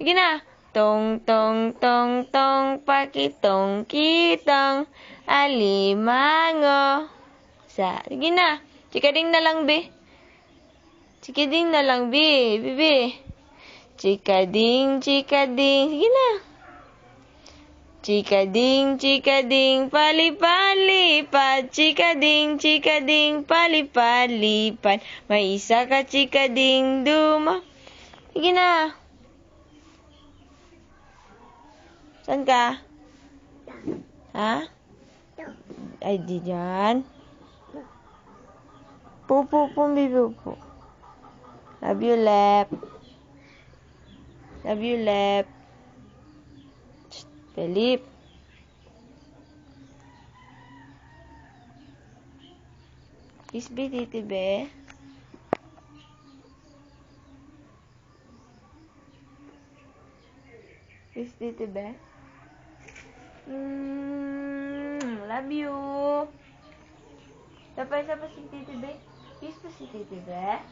Sige na. Tong, tong, tong, tong, pakitong, kitong, alimango. Sige na. Chikading na lang, be. Chikading na lang, be. Bibi. Chikading, chikading. Sige na. Chikading, chikading, palipad-lipad. Chikading, chikading, palipad-lipad. May isa ka chikading Sige na. Saan ka? Ha? Ay, di dyan. Pupo, bibi, po. Love you, Lep. Love you, Lep. Philip. Kiss be, titi be. Kiss titi be. Love you. Tapos si titi be. Kiss pa si titi be.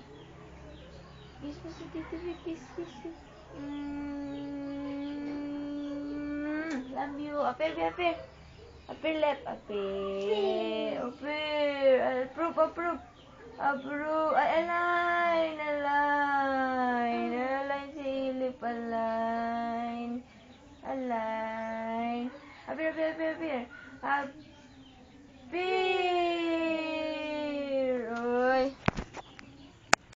Kiss pa si titi be. Kiss. Love you. Apir. Apir, Lep. Apir. Approve. Ay, align. Si Lip, align. Apir. Apir.